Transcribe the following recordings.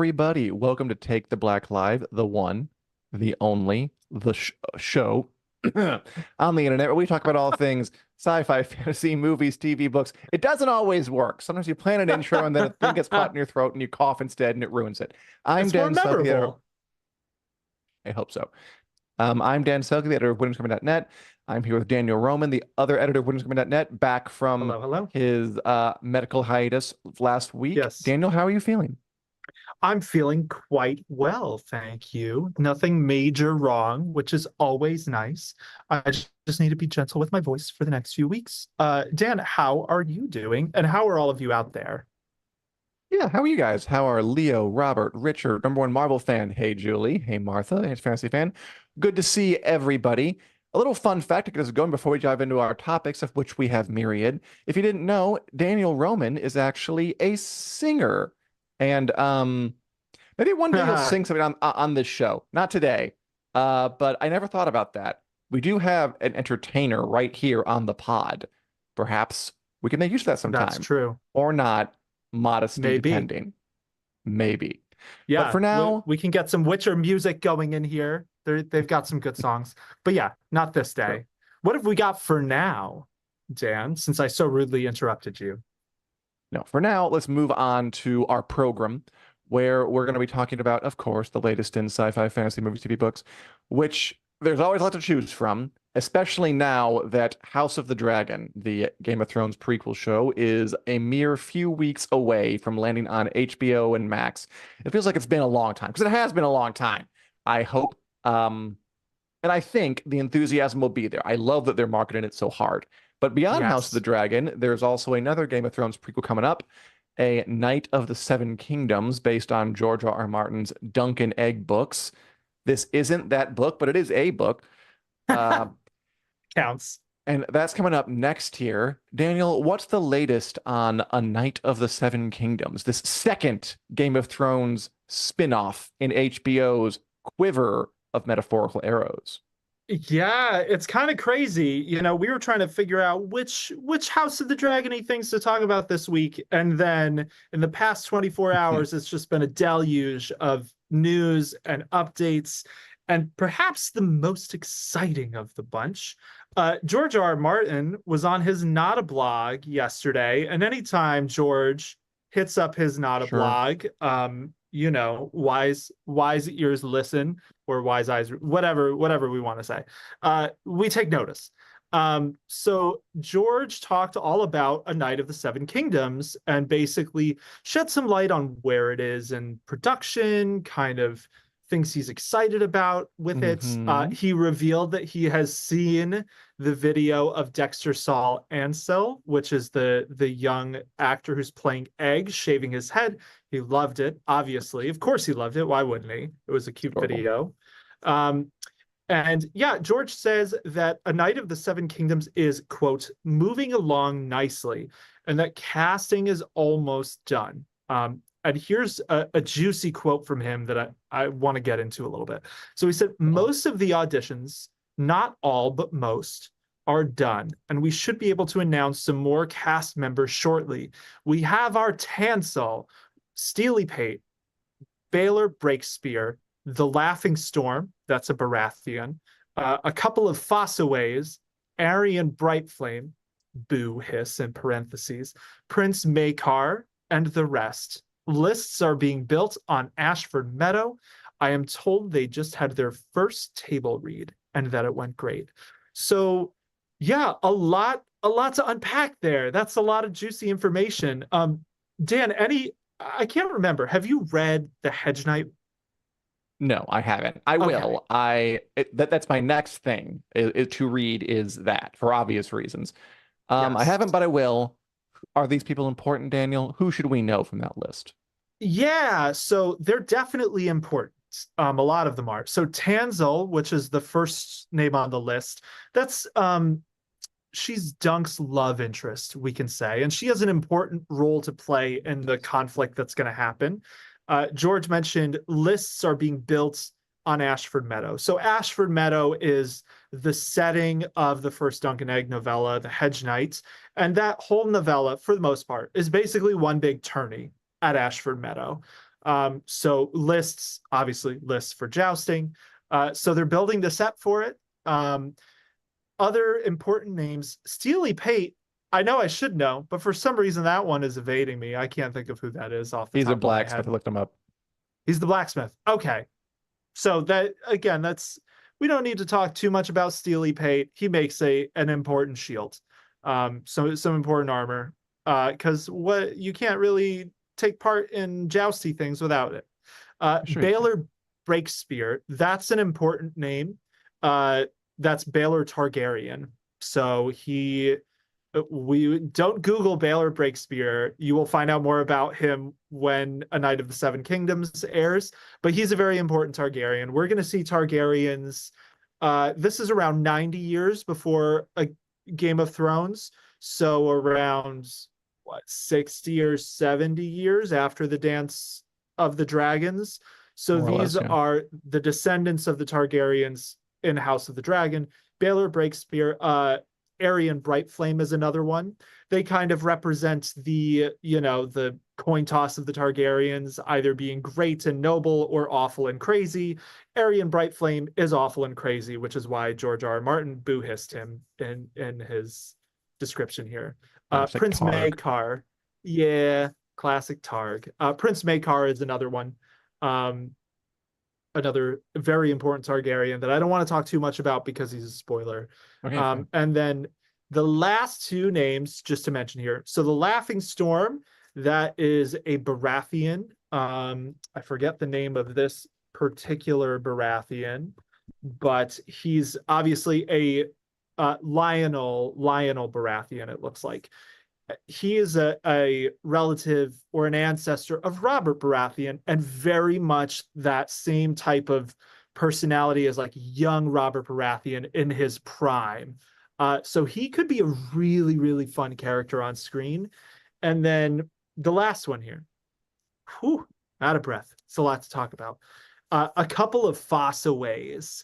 everybody. Welcome to Take the Black Live, the one, the only, the show on the internet where we talk about all things sci-fi, fantasy, movies, TV, books. It doesn't always work. Sometimes you plan an intro and then a thing gets caught in your throat and you cough instead and it ruins it. I'm It's more Dan Selcke, the editor. memorable. I hope so. I'm Dan Selcke, the editor of WinningScrimmage.net. I'm here with Daniel Roman, the other editor of WinningScrimmage.net, back from Hello. his medical hiatus last week. Yes. Daniel, how are you feeling? I'm feeling quite well, thank you. Nothing major wrong, which is always nice. I just need to be gentle with my voice for the next few weeks. Dan, how are you doing? And how are all of you out there? Yeah, how are you guys? How are Leo, Robert, Richard, #1 Marvel fan? Hey, Julie. Hey, Martha. Hey, fantasy fan. Good to see everybody. A little fun fact to get us going before we dive into our topics, of which we have myriad. If you didn't know, Daniel Roman is actually a singer. And maybe one day he'll sing something on this show. Not today, but I never thought about that. We do have an entertainer right here on the pod. Perhaps we can make use of that sometime. That's true. Or not, modesty Maybe. depending. Maybe. Yeah, but for now, we can get some Witcher music going in here. They've got some good songs. But yeah, not this day. Sure. What have we got for now, Dan, since I so rudely interrupted you? No, for now, let's move on to our program, where we're going to be talking about, of course, the latest in sci-fi, fantasy, movies, TV, books, which there's always a lot to choose from, especially now that House of the Dragon, the Game of Thrones prequel show, is a mere few weeks away from landing on HBO and Max. It feels like it's been a long time, because it has been a long time. I hope, and I think the enthusiasm will be there. I love that they're marketing it so hard. But beyond House of the Dragon, there's also another Game of Thrones prequel coming up, a Knight of the Seven Kingdoms, based on George R.R. Martin's Dunk and Egg books. This isn't that book, but it is a book. Counts. And that's coming up next year. Daniel, what's the latest on A Knight of the Seven Kingdoms, this second Game of Thrones spin-off in HBO's quiver of metaphorical arrows? Yeah, it's kind of crazy. You know, we were trying to figure out which House of the Dragon-y things to talk about this week. And then in the past 24 hours, it's just been a deluge of news and updates. And perhaps the most exciting of the bunch, George R.R. Martin was on his Not a Blog yesterday. And anytime George hits up his Not a Blog, you know, wise ears listen, or wise eyes, whatever we want to say. We take notice. So George talked all about A Knight of the Seven Kingdoms and basically shed some light on where it is in production, kind of things he's excited about with it. He revealed that he has seen the video of Dexter Saul Ansel, which is the young actor who's playing Egg, shaving his head. He loved it, obviously. Of course he loved it. Why wouldn't he? It was a cute video. And yeah, George says that A Knight of the Seven Kingdoms is, quote, moving along nicely, and that casting is almost done. And here's a juicy quote from him that I want to get into a little bit. So he said, most of the auditions, not all, but most, are done, and we should be able to announce some more cast members shortly. We have our Tansel, Steely Pate, Baylor Breakspear, the Laughing Storm, that's a Baratheon, a couple of Fossaways, Aryan Brightflame, boo hiss in parentheses, Prince Maekar, and the rest. Lists are being built on Ashford Meadow. I am told they just had their first table read and that it went great. So yeah, a lot to unpack there. That's a lot of juicy information. Dan, I can't remember. Have you read The Hedge Knight? No, I haven't. I will. That's my next thing to read, is that, for obvious reasons. I haven't, but I will. Are these people important, Daniel? Who should we know from that list? Yeah, so they're definitely important. A lot of them are. So Tansel, which is the first name on the list, that's she's Dunk's love interest, we can say, and she has an important role to play in the conflict that's going to happen. George mentioned lists are being built on Ashford Meadow. So Ashford Meadow is the setting of the first Dunk and Egg novella, The Hedge Knight. And that whole novella, for the most part, is basically one big tourney at Ashford Meadow. So lists, obviously lists for jousting. So they're building the set for it. Other important names, Steely Pate. I know I should know, but for some reason that one is evading me. I can't think of who that is off the He's a top of my blacksmith. head. I looked him up. He's the blacksmith. Okay. So that again, that's we don't need to talk too much about Steely Pate. He makes an important shield. So some important armor. Because what you can't really take part in jousty things without it. Sure. Baylor Breakspear, that's an important name. That's Baylor Targaryen. So we don't Google Baylor Breakspear. You will find out more about him when A Knight of the Seven Kingdoms airs, but he's a very important Targaryen. We're going to see Targaryens. This is around 90 years before a Game of Thrones. So around what, 60 or 70 years after the Dance of the Dragons. So More or these less, yeah. are the descendants of the Targaryens in House of the Dragon. Baylor Breakspear, Aryan Brightflame is another one. They kind of represent the coin toss of the Targaryens, either being great and noble or awful and crazy. Aryan Brightflame is awful and crazy, which is why George R. R. Martin boo-hissed him in his description here. Classic Prince Targ. Maekar, yeah, classic Targ. Prince Maekar is another one. Another very important Targaryen that I don't want to talk too much about because he's a spoiler. Okay, And then the last two names, just to mention here. So the Laughing Storm, that is a Baratheon. I forget the name of this particular Baratheon, but he's obviously a Lionel Baratheon, it looks like. He is a relative or an ancestor of Robert Baratheon, and very much that same type of personality as like young Robert Baratheon in his prime. So he could be a really, really fun character on screen. And then the last one here. Whew, out of breath. It's a lot to talk about. A couple of Fossaways.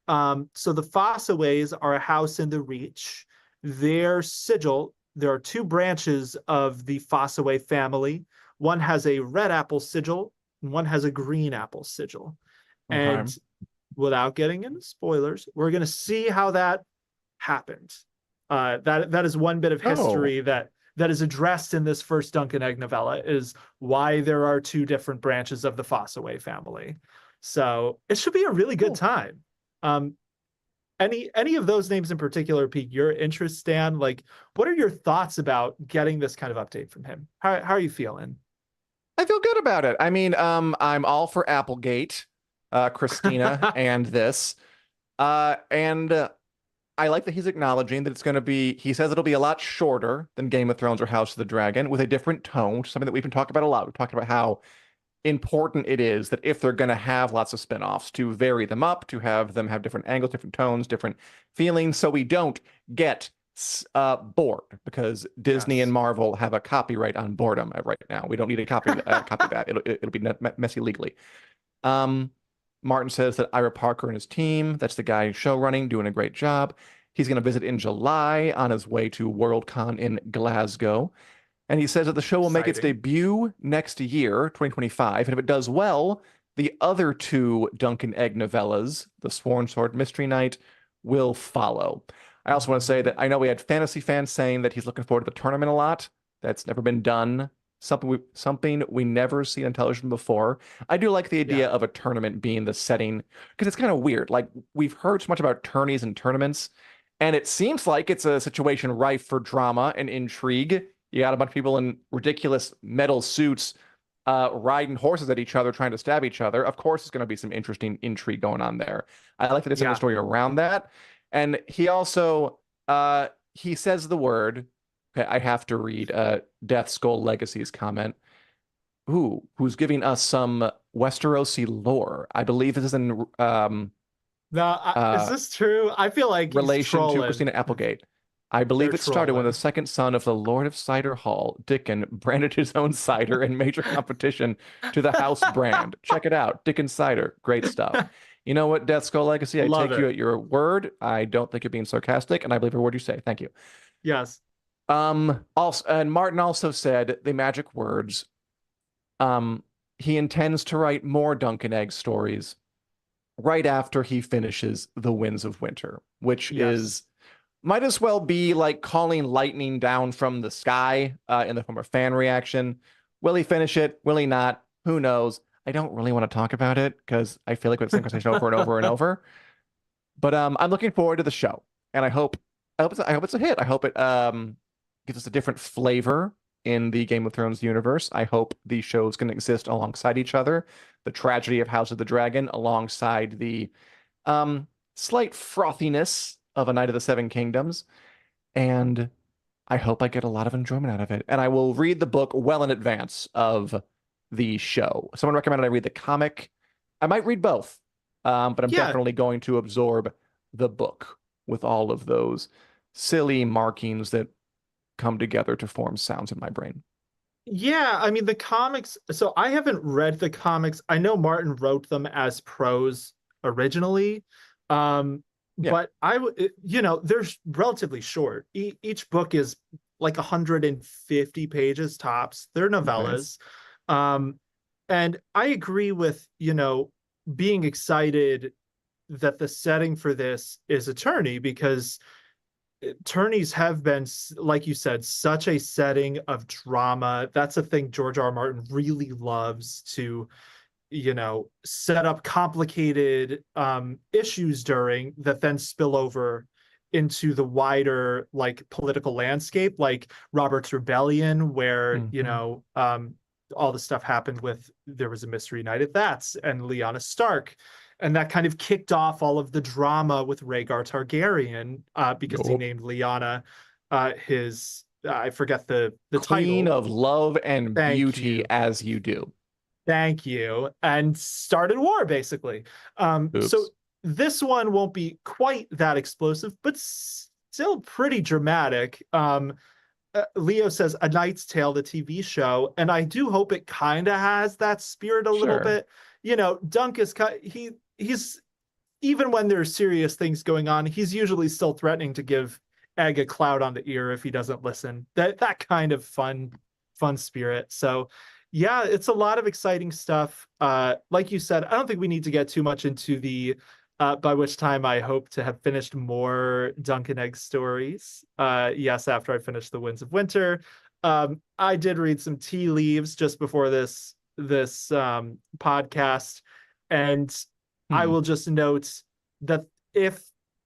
So the Fossaways are a house in the Reach. Their sigil, there are two branches of the Fossaway family. One has a red apple sigil, and one has a green apple sigil. okay. And without getting into spoilers, we're going to see how that happened. That is one bit of history that is addressed in this first Dunk and Egg novella, is why there are two different branches of the Fossaway family. So it should be a really good time. Any of those names in particular pique your interest, Dan? Like, what are your thoughts about getting this kind of update from him? How are you feeling? I feel good about it. I mean, I'm all for Applegate, Christina, and this. And I like that he's acknowledging that it's going to be, he says it'll be a lot shorter than Game of Thrones or House of the Dragon, with a different tone, something that we've been talking about a lot. We've talked about how important it is that if they're going to have lots of spin-offs, to vary them up, to have them have different angles, different tones, different feelings, so we don't get bored, because Disney and Marvel have a copyright on boredom right now. We don't need a copy that. It'll be messy legally. Martin says that Ira Parker and his team, that's the guy show running, doing a great job. He's going to visit in July on his way to Worldcon in Glasgow. And he says that the show will make its debut next year, 2025. And if it does well, the other two Dunk and Egg novellas, The Sworn Sword Mystery Night, will follow. I also want to say that I know we had fantasy fans saying that he's looking forward to the tournament a lot. That's never been done. Something we never seen on television before. I do like the idea of a tournament being the setting, because it's kind of weird. Like, we've heard so much about tourneys and tournaments, and it seems like it's a situation rife for drama and intrigue. You got a bunch of people in ridiculous metal suits riding horses at each other, trying to stab each other. Of course, there's going to be some interesting intrigue going on there. I like that it's in the story around that. And he also, he says the word, okay, I have to read Death Skull Legacy's comment. Who's giving us some Westerosi lore. I believe this is in is this true? I feel like relation to Christina Applegate. I believe it started when the second son of the Lord of Cider Hall, Dickon, branded his own cider in major competition to the house brand. Check it out. Dickon Cider. Great stuff. You know what, Death Skull Legacy? I take you at your word. I don't think you're being sarcastic, and I believe every word you say. Thank you. Yes. Also, and Martin also said the magic words. he intends to write more Duncan Egg stories right after he finishes The Winds of Winter, which is might as well be like calling lightning down from the sky in the form of fan reaction. Will he finish it? Will he not? Who knows? I don't really want to talk about it because I feel like it's the same conversation over and over and over. But I'm looking forward to the show, and I hope it's a hit. I hope it gives us a different flavor in the Game of Thrones universe. I hope these shows can exist alongside each other. The tragedy of House of the Dragon alongside the slight frothiness of A Night of the Seven Kingdoms. And I hope I get a lot of enjoyment out of it. And I will read the book well in advance of the show. Someone recommended I read the comic. I might read both, but I'm definitely going to absorb the book with all of those silly markings that come together to form sounds in my brain. Yeah, I mean the comics, so I haven't read the comics. I know Martin wrote them as prose originally. But they're relatively short. Each book is like 150 pages tops. They're novellas. Nice. And I agree with, being excited that the setting for this is Eternity, because tourneys have been, like you said, such a setting of drama. That's a thing George R. R. Martin really loves to, set up complicated issues during that then spill over into the wider like political landscape, like Robert's Rebellion, where all the stuff happened with there was a Mystery United That's and Lyanna Stark. And that kind of kicked off all of the drama with Rhaegar Targaryen because he named Lyanna his, I forget the Queen title. of Love and Beauty, as you do. Thank you. And started war, basically. So this one won't be quite that explosive, but still pretty dramatic. Leo says A Knight's Tale, the TV show, and I do hope it kind of has that spirit a little bit. Dunk is he's even when there's serious things going on, he's usually still threatening to give Egg a cloud on the ear if he doesn't listen. That kind of fun spirit. So yeah, it's a lot of exciting stuff. Like you said, I don't think we need to get too much into the by which time I hope to have finished more Duncan Egg stories. Yes, after I finish The Winds of Winter. I did read some tea leaves just before this podcast, and I will just note that if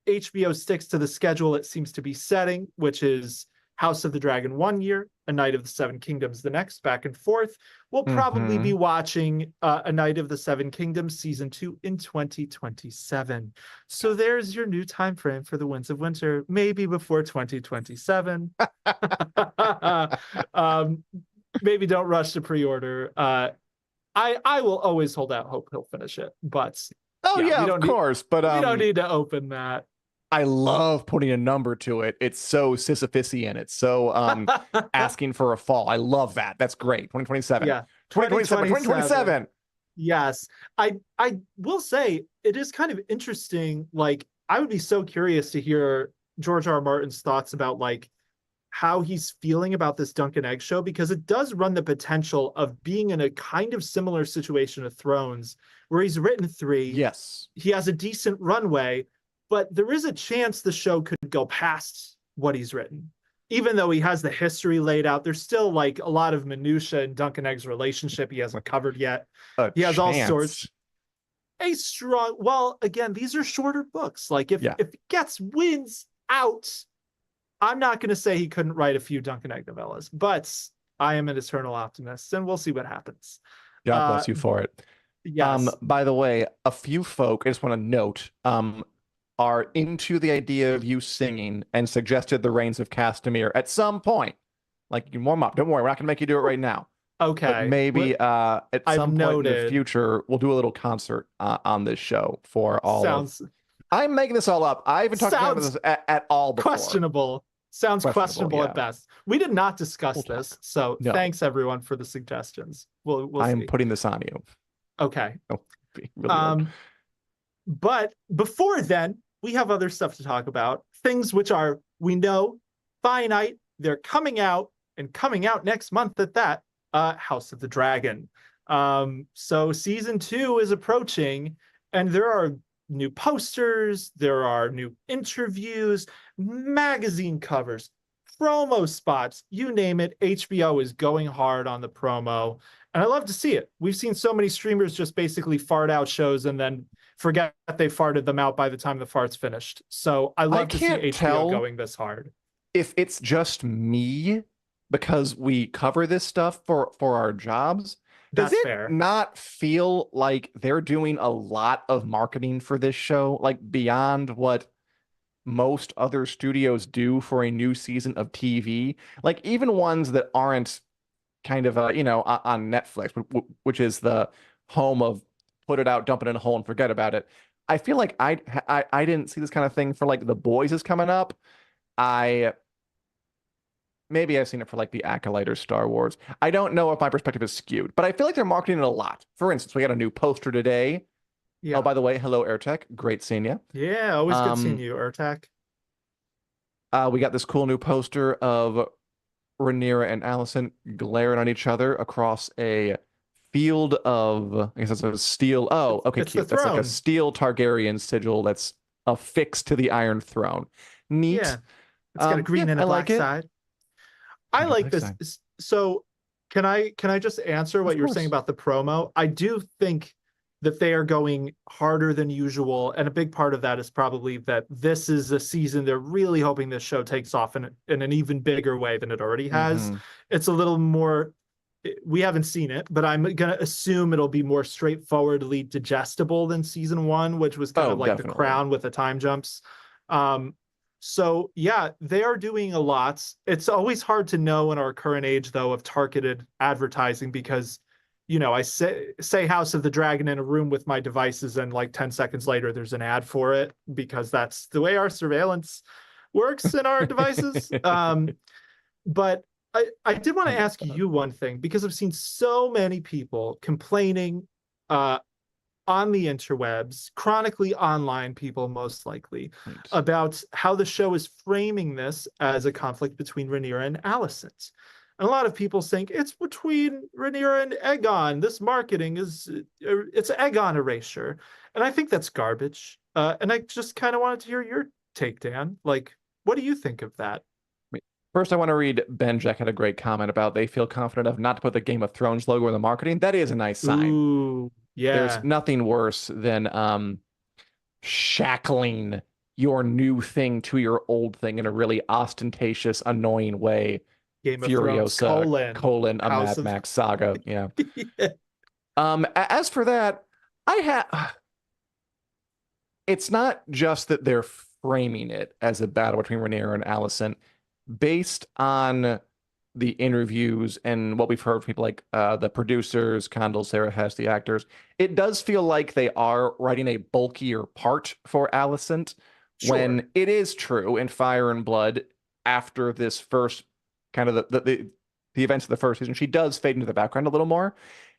HBO sticks to the schedule it seems to be setting, which is House of the Dragon 1 year, A Night of the Seven Kingdoms the next, back and forth, we'll probably be watching A Night of the Seven Kingdoms season 2 in 2027. So there's your new time frame for The Winds of Winter, maybe before 2027. Maybe don't rush to pre-order. I will always hold out hope he'll finish it, but of course, but we don't need to open that. I love putting a number to it. It's so Sisyphusian. It's so asking for a fall. I love that. That's great. 2027. Yeah. 2027. Yes. I will say it is kind of interesting. Like, I would be so curious to hear George R. R. Martin's thoughts about like how he's feeling about this Duncan Egg show, because it does run the potential of being in a kind of similar situation of Thrones, where he's written 3. Yes. He has a decent runway, but there is a chance the show could go past what he's written. Even though he has the history laid out, there's still like a lot of minutia in Duncan Egg's relationship he hasn't covered yet. He has all sorts. Well, again, these are shorter books. Like if it gets wins out, I'm not going to say he couldn't write a few Duncan Egg novellas, but I am an eternal optimist, and we'll see what happens. God bless you for it. Yes. By the way, a few folk, I just want to note, are into the idea of you singing and suggested the Reigns of Castamere at some point. Like, you can warm up. Don't worry, we're not going to make you do it right now. Okay. But maybe at some point in the future, we'll do a little concert on this show for all I'm making this all up. I haven't talked about this at all before. Questionable. Sounds questionable at best. We did not discuss this, so thanks everyone for the suggestions. We'll I'm putting this on you. Okay. Really but before then, we have other stuff to talk about. Things which are, we know, finite. They're coming out, and coming out next month at that. House of the Dragon. So season 2 is approaching, and there are new posters, there are new interviews, magazine covers, promo spots, you name it. HBO is going hard on the promo, and I love to see it. We've seen so many streamers just basically fart out shows and then forget they farted them out by the time the fart's finished. So I I love to see can't HBO tell going this hard. if it's just me because we cover this stuff for our jobs. Does That's it fair. not feel like they're doing a lot of marketing for this show, like beyond what most other studios do for a new season of TV? Like even ones that aren't kind of on Netflix, which is the home of put it out, dump it in a hole, and forget about it. I feel like I didn't see this kind of thing for like The Boys is coming up. I maybe I've seen it for like The Acolyte or Star Wars. I don't know if my perspective is skewed, but I feel like they're marketing it a lot. For instance, we got a new poster today. Oh, Yeah. by the way, hello AirTech, great seeing you. Yeah, always good seeing you, Urtak. We got this cool new poster of Rhaenyra and Alicent glaring at each other across a field of, I guess that's a steel. Oh, okay, It's the cute. That's like a throne. steel Targaryen sigil that's affixed to the Iron Throne. Neat. Yeah. It's got a Yeah, green and I a black like it. side. I Like a like black this. side. So can I just answer what Of you were saying course. about the promo? I do think that they are going harder than usual, and a big part of that is probably that this is a season they're really hoping this show takes off in an even bigger way than it already has. Hmm. It's a little more, we haven't seen it, but I'm gonna assume it'll be more straightforwardly digestible than season 1, which was kind Oh, of like the definitely. crown with the time jumps. Um, so yeah, they are doing a lot. It's always hard to know in our current age, though, of targeted advertising because, I say House of the Dragon in a room with my devices, and like 10 seconds later, there's an ad for it because that's the way our surveillance works in our devices. But I did want to ask you one thing because I've seen so many people complaining uh, on the interwebs, chronically online people most likely, Right. about how the show is framing this as a conflict between Rhaenyra and Alicent. And a lot of people think it's between Rhaenyra and Aegon. This marketing it's Aegon erasure. And I think that's garbage. And I just kind of wanted to hear your take, Dan. Like, what do you think of that? First, I want to read Ben Jack had a great comment about they feel confident enough not to put the Game of Thrones logo in the marketing. That is a nice sign. Ooh, There's yeah. nothing worse than shackling your new thing to your old thing in a really ostentatious, annoying way. Game of Thrones, Furiosa colon, colon a House Mad of Max saga. Yeah. yeah. As for that, I have it's not just that they're framing it as a battle between Rhaenyra and Alicent based on the interviews and what we've heard from people like the producers, Condell, Sarah Hess, the actors. It does feel like they are writing a bulkier part for Alicent Sure. when it is true in Fire and Blood after this first kind of the events of the first season, she does fade into the background a little more.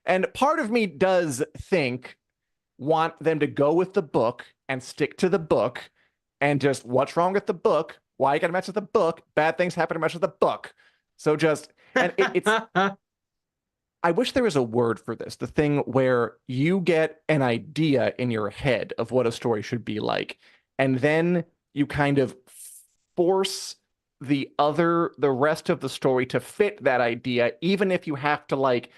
And part of me does want them to go with the book and stick to the book and just what's wrong with the book? Why you gotta mess with the book? Bad things happen to mess with the book. So just and it's I wish there was a word for this, the thing where you get an idea in your head of what a story should be like, and then you kind of force the rest of the story to fit that idea, even if you have to like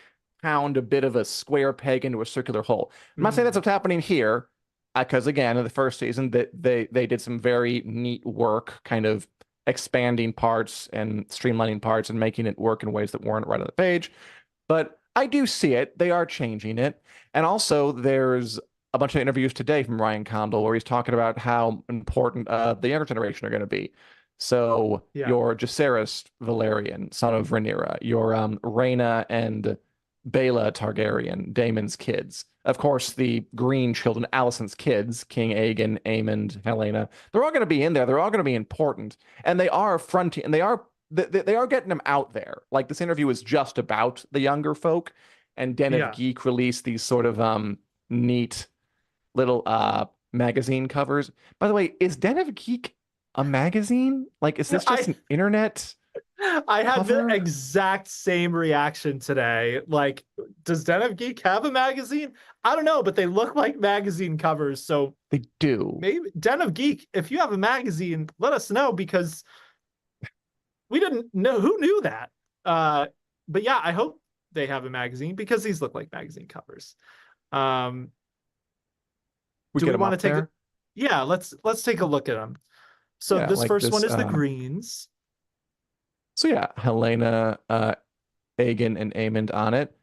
pound a bit of a square peg into a circular hole. I'm not saying that's Mhm. what's happening here, because again, in the first season, that they did some very neat work, kind of expanding parts and streamlining parts and making it work in ways that weren't right on the page. But I do see it. They are changing it. And also, there's a bunch of interviews today from Ryan Condal where he's talking about how important the younger generation are going to be. So Yeah. your Jacaerys Valerian, son of Rhaenyra, your Rhaena and Baela Targaryen, Daemon's kids. Of course, the green children, Alicent's kids, King Aegon, Aemond, Helena. They're all going to be in there. They're all going to be important, and they are fronting, and they are getting them out there. Like this interview is just about the younger folk, and Den of Yeah. Geek released these sort of neat little magazine covers. By the way, is Den of Geek a magazine? Like, is this just I an internet? I had the cover. exact same reaction today. Like, does Den of Geek have a magazine? I don't know, but they look like magazine covers. So They do. maybe Den of Geek, if you have a magazine, let us know because we didn't know who knew that. Uh, but yeah, I hope they have a magazine because these look like magazine covers. Um, We do get we them want to up take there. yeah, let's take a look at them. So Yeah, this like first one this. is the greens. So yeah, Helena, Aegon, and Aemond on it.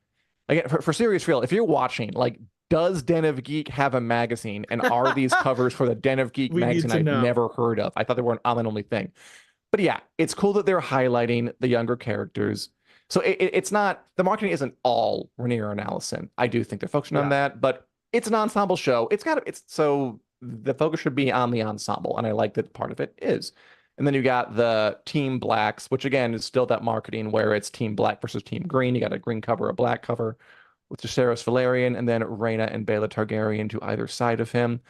Again, for serious real, if you're watching, like, does Den of Geek have a magazine? And are these covers for the Den of Geek We need magazine to I've know. never heard of? I thought they were an online only thing. But yeah, it's cool that they're highlighting the younger characters. So it's not, the marketing isn't all Rhaenyra and Alicent. I do think they're focusing on Yeah. that, but it's an ensemble show. It's so the focus should be on the ensemble, and I like that part of it is. And then you got the Team Blacks, which again is still that marketing where it's Team Black versus Team Green. You got a green cover, a black cover with Jacaerys Valerian, and then Rhaena and Baela Targaryen to either side of him.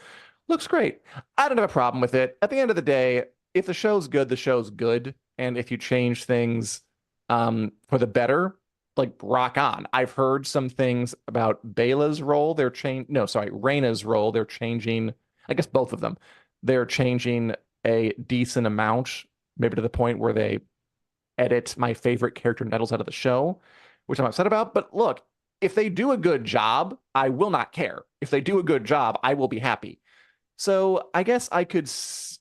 Looks great. I don't have a problem with it. At the end of the day, if the show's good, the show's good. And if you change things for the better, like, rock on. I've heard some things about Baela's role. They're changing, no, sorry, Rhaena's role. They're changing, I guess both of them. They're changing a decent amount, maybe to the point where they edit my favorite character Nettles out of the show, which I'm upset about. But look, if they do a good job, I will not care. If they do a good job, I will be happy. So I guess I could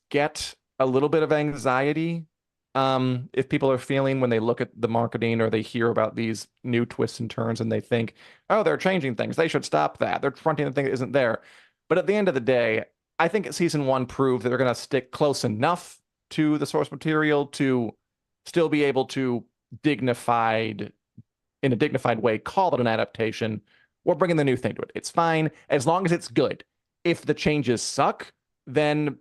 get a little bit of anxiety if people are feeling when they look at the marketing or they hear about these new twists and turns and they think, oh, they're changing things. They should stop that. They're fronting the thing that isn't there. But at the end of the day, I think season one proved that they're going to stick close enough to the source material to still be able to dignified, in a dignified way, call it an adaptation or bringing the new thing to it. It's fine as long as it's good. If the changes suck, then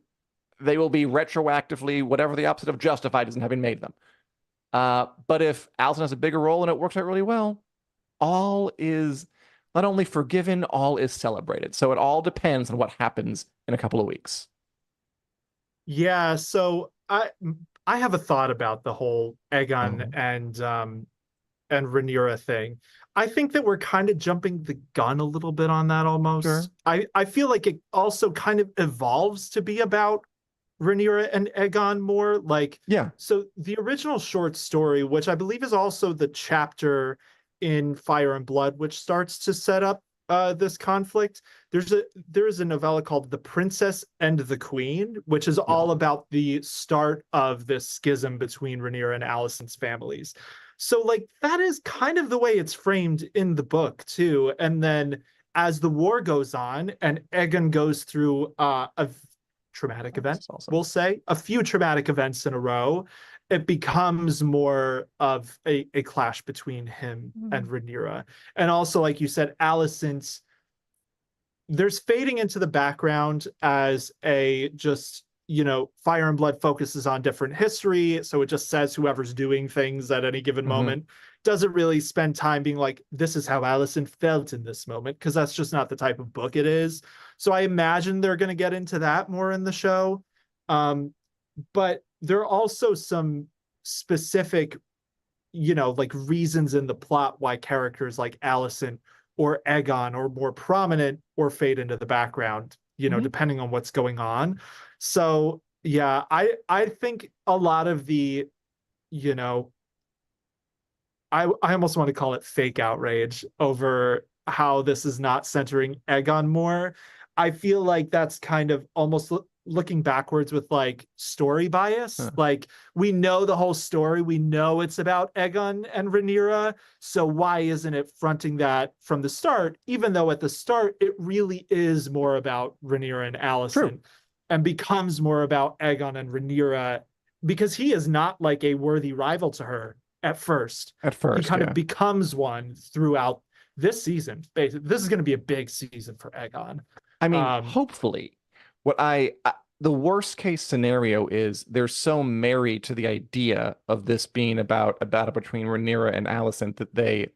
they will be retroactively whatever the opposite of justified is in having made them. But if Alison has a bigger role and it works out really well, all is not only forgiven, all is celebrated. So it all depends on what happens in a couple of weeks. Yeah, so I have a thought about the whole Aegon Oh, and Rhaenyra thing. I think that we're kind of jumping the gun a little bit on that sure. almost. I feel like it also kind of evolves to be about Rhaenyra and Aegon more. Like, Yeah. so the original short story, which I believe is also the chapter in Fire and Blood, which starts to set up this conflict. There is a novella called The Princess and the Queen, which is Yeah. all about the start of this schism between Rhaenyra and Alicent's families. So like that is kind of the way it's framed in the book too. And then as the war goes on and Aegon goes through a traumatic event, That's awesome. we'll say a few traumatic events in a row, it becomes more of a clash between him and Mm. Rhaenyra. And also, like you said, Alicent's there's fading into the background as a just, you know, Fire and Blood focuses on different history, so it just says whoever's doing things at any given Hmm. moment. Doesn't really spend time being like, this is how Alicent felt in this moment, because that's just not the type of book it is. So I imagine they're going to get into that more in the show. But there are also some specific, you know, like reasons in the plot why characters like Alicent or Aegon are more prominent or fade into the background, you know, Hmm. depending on what's going on. So yeah, I think a lot of the, you know, I almost want to call it fake outrage over how this is not centering Egon more. I feel like that's kind of almost looking backwards with like story bias. Huh. Like we know the whole story, we know it's about Egon and Rhaenyra, so why isn't it fronting that from the start? Even though at the start it really is more about Rhaenyra and True. Alicent, and becomes more about Egon and Rhaenyra because he is not like a worthy rival to her at first. At He first, kind of yeah. becomes one throughout this season. Basically, this is going to be a big season for Aegon. I mean, Um, hopefully, what the worst case scenario is they're so married to the idea of this being about a battle between Rhaenyra and Alicent that they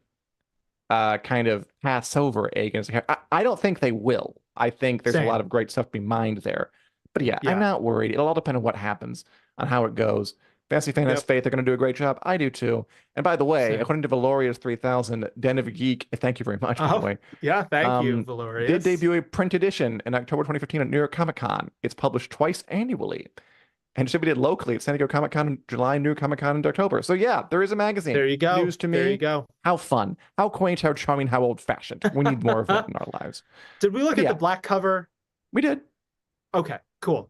kind of pass over Aegon. I don't think they will. I think there's a lot Same. of great stuff to be mined there. But yeah, I'm Yeah. not worried. It'll all depend on what happens, on how it goes. Fantasy fan has Yep. faith they're going to do a great job. I do too. And by the way, Same. according to Valoria's 3000, Den of Geek, thank you very much, by the Oh, way, yeah. Thank you, did Valorious. debut a print edition in October 2015 at New York Comic Con. It's published twice annually and distributed locally at San Diego Comic Con in July, New York Comic Con in October. So yeah, there is a magazine. There you go. News to There you me. go. How fun, how quaint, how charming, how old fashioned. We need more of that in our lives. Did we look But at yeah, the black cover? we did. Okay, cool.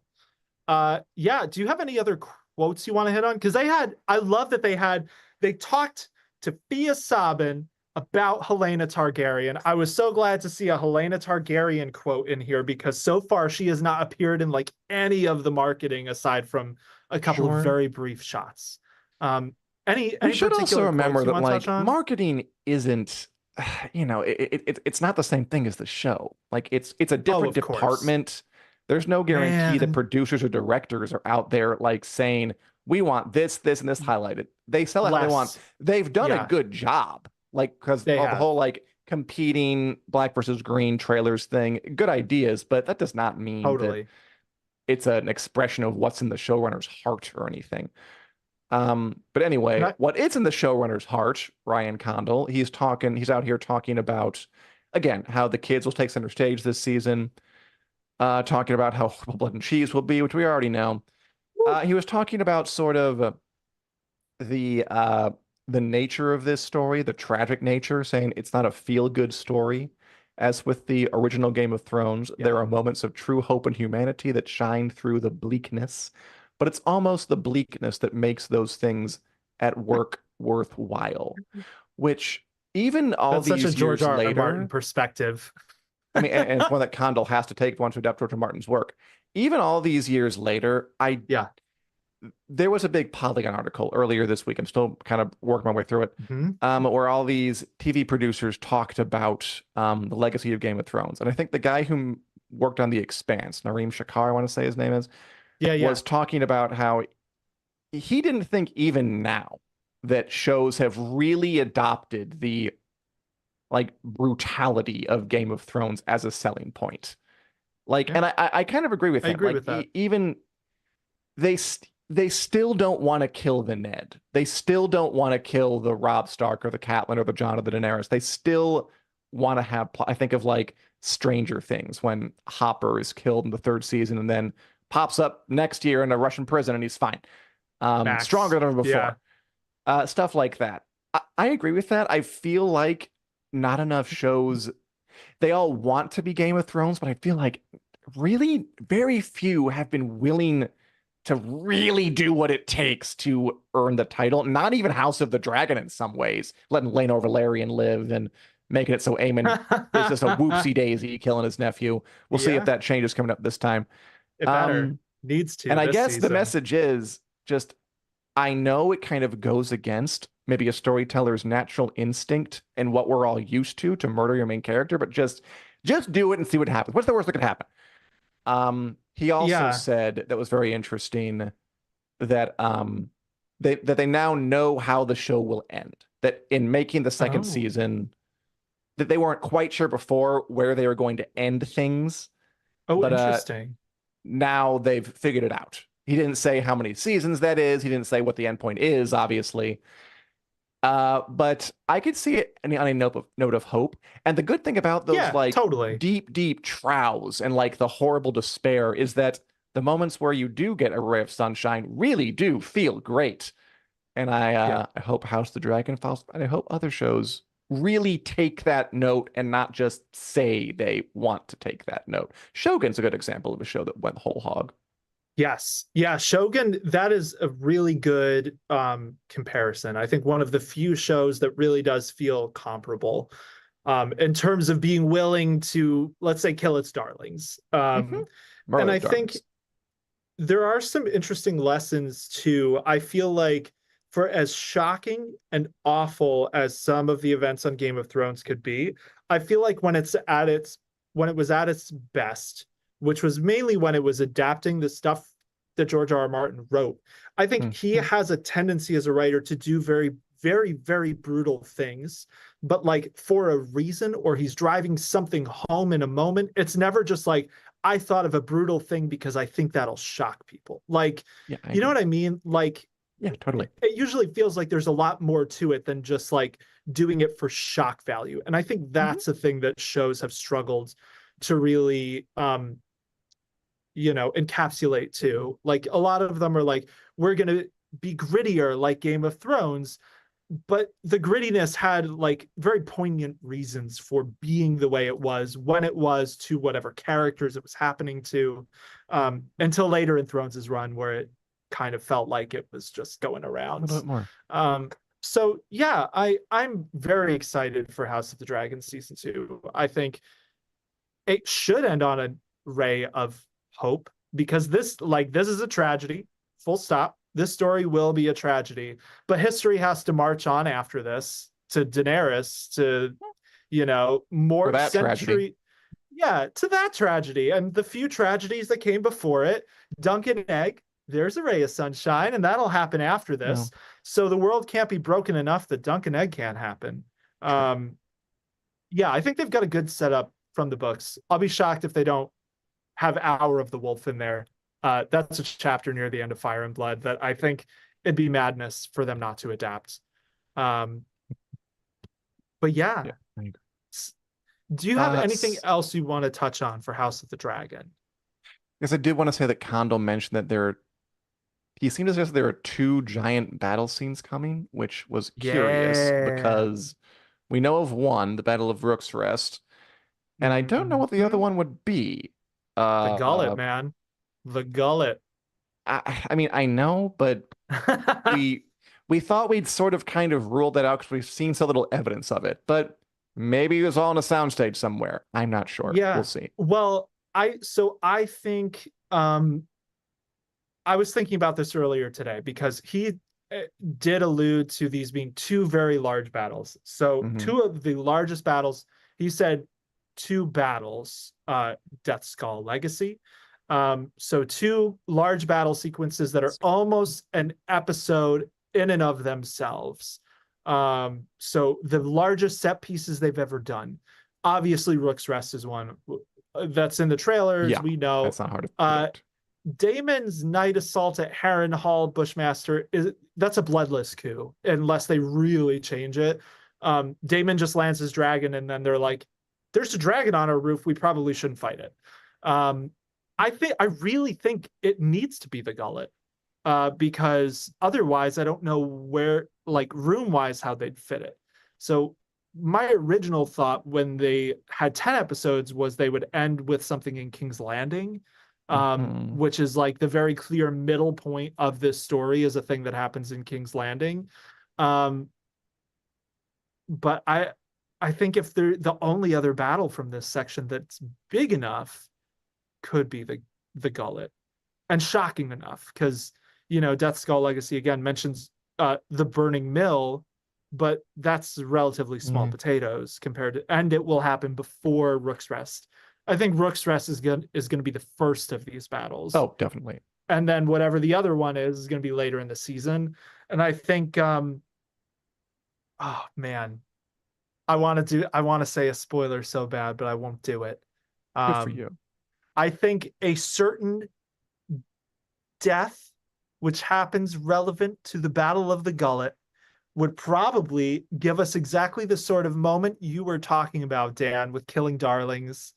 Yeah, do you have any other quotes you want to hit on? Because I love that they talked to Fia Sabin about Helena Targaryen. I was so glad to see a Helena Targaryen quote in here because so far she has not appeared in like any of the marketing aside from a couple of very brief shots. Any should also particular remember quotes you that want to touch like on? marketing isn't, it's not the same thing as the show. Like it's a different of course. department. There's no guarantee that Man. producers or directors are out there like saying, we want this, this, and this highlighted. They sell it how they want. Less. They've done a Yeah. good job. Like, because They the have. whole like competing black versus green trailers thing, good ideas, but that does not mean that Totally. it's an expression of what's in the showrunner's heart or anything. But anyway, what is in the showrunner's heart, Ryan Condal, he's out here talking about, again, how the kids will take center stage this season, talking about how horrible Blood and Cheese will be, which we already know. He was talking about sort of the nature of this story, the tragic nature, saying it's not a feel-good story. As with the original Game of Thrones, there are moments of true hope and humanity that shine through the bleakness, but it's almost the bleakness that makes those things at work worthwhile, which even all That's such a these George years R. R. later, Martin perspective. I mean, and it's one that Condal has to take if he wants to adapt George R. Martin's work. Even all these years later, there was a big Polygon article earlier this week. I'm still kind of working my way through it, where all these TV producers talked about the legacy of Game of Thrones. And I think the guy who worked on The Expanse, Nareem Shakar, I want to say his name is, was talking about how he didn't think even now that shows have really adopted the like brutality of Game of Thrones as a selling point. Like, and I kind of agree with him. I agree like, with that. Even they still don't want to kill the Ned. They still don't want to kill the Robb Stark or the Catelyn or the Jon or the Daenerys. They still want to have, I think of like Stranger Things when Hopper is killed in the third season and then pops up next year in a Russian prison and he's fine. Stronger than before. Stuff like that. I agree with that. I feel like not enough shows, they all want to be Game of Thrones, but I feel like really very few have been willing to really do what it takes to earn the title. Not even House of the Dragon in some ways, letting Laenor Velaryon live and making it so Aemon is just a whoopsie daisy killing his nephew. We'll see if that changes coming up this time. It better. Needs to. And I guess season. the message is just, I know it kind of goes against maybe a storyteller's natural instinct and what we're all used to murder your main character, but just do it and see what happens. What's the worst that could happen? He also said that was very interesting that they now know how the show will end. That in making the second season, that they weren't quite sure before where they were going to end things. But, interesting. Now they've figured it out. He didn't say how many seasons that is. He didn't say what the end point is, obviously. But I could see it on a note of hope. And the good thing about those deep troughs and like the horrible despair is that the moments where you do get a ray of sunshine really do feel great. And I hope House of the Dragon follows, and I hope other shows really take that note and not just say they want to take that note. Shogun's a good example of a show that went whole hog. Yes. Yeah, Shogun, that is a really good comparison. I think one of the few shows that really does feel comparable in terms of being willing to, let's say, kill its darlings. And I think there are some interesting lessons too. I feel like for as shocking and awful as some of the events on Game of Thrones could be, I feel like when it was at its best, which was mainly when it was adapting the stuff that George R. R. Martin wrote, I think he has a tendency as a writer to do very, very, very brutal things, but like for a reason, or he's driving something home in a moment. It's never just like, I thought of a brutal thing because I think that'll shock people. Like, you know what I mean? Like, Yeah, totally. It usually feels like there's a lot more to it than just like doing it for shock value. And I think Mhm. that's a thing that shows have struggled to really encapsulate too. Like a lot of them are like, we're gonna be grittier like Game of Thrones, but the grittiness had like very poignant reasons for being the way it was when it was to whatever characters it was happening to, until later in Thrones' run where it kind of felt like it was just going A little around. bit more. So yeah, I'm very excited for House of the Dragon season 2. I think it should end on a ray of hope because this is a tragedy, full stop. This story will be a tragedy, but history has to march on after this to Daenerys, to For more that tragedy. century, yeah, to that tragedy and the few tragedies that came before it. Duncan Egg, there's a ray of sunshine, and that'll happen after No, this. So the world can't be broken enough that Duncan Egg can't happen. true. um yeah, I think they've got a good setup from the books. I'll be shocked if they don't have Hour of the Wolf in there. That's a chapter near the end of Fire and Blood that I think it'd be madness for them not to adapt. Um, but yeah, Yeah, I agree. do you have anything S- else you want to touch on for House of the Dragon? Yes, I did want to say that Kondo mentioned that he seemed to suggest there are two giant battle scenes coming, which was curious Yeah. because we know of one, the Battle of Rook's Rest, and I don't know what the other Mhm. one would be. The gullet, Uh, man. The gullet. I mean, I know, but we we thought we'd sort of kind of ruled that out because we've seen so little evidence of it. But maybe it was all on a soundstage somewhere. I'm not sure. We'll Yeah. see. Well, I think I was thinking about this earlier today because he uh, did allude to these being two very large battles. So Hmm. two of the largest battles, he said two battles, Death Skull Legacy. So two large battle sequences that are almost an episode in and of themselves. So the largest set pieces they've ever done. Obviously, Rook's Rest is one that's in the trailers. Yeah, We know. that's not hard to Uh, predict. Damon's night assault at Harrenhal Bushmaster that's a bloodless coup unless they really change it. Damon just lands his dragon and then they're like, "There's a dragon on our roof. We probably shouldn't fight it." Um, I really think it needs to be the gullet, because otherwise I don't know where, like room wise, how they'd fit it. So my original thought when they had 10 episodes was they would end with something in King's Landing, Hmm. which is like the very clear middle point of this story is a thing that happens in King's Landing. Um, but I think if they're the only other battle from this section that's big enough could be the gullet, and shocking enough because Death Skull Legacy again mentions the burning mill, but that's relatively small Yeah. potatoes compared to, and it will happen before Rook's Rest. I think Rook's Rest is going to be the first of these battles, Oh, definitely. and then whatever the other one is going to be later in the season. And I think, oh man, I want to say a spoiler so bad, but I won't do it. Good for Um, you. I think a certain death, which happens relevant to the Battle of the Gullet, would probably give us exactly the sort of moment you were talking about, Dan, with killing darlings,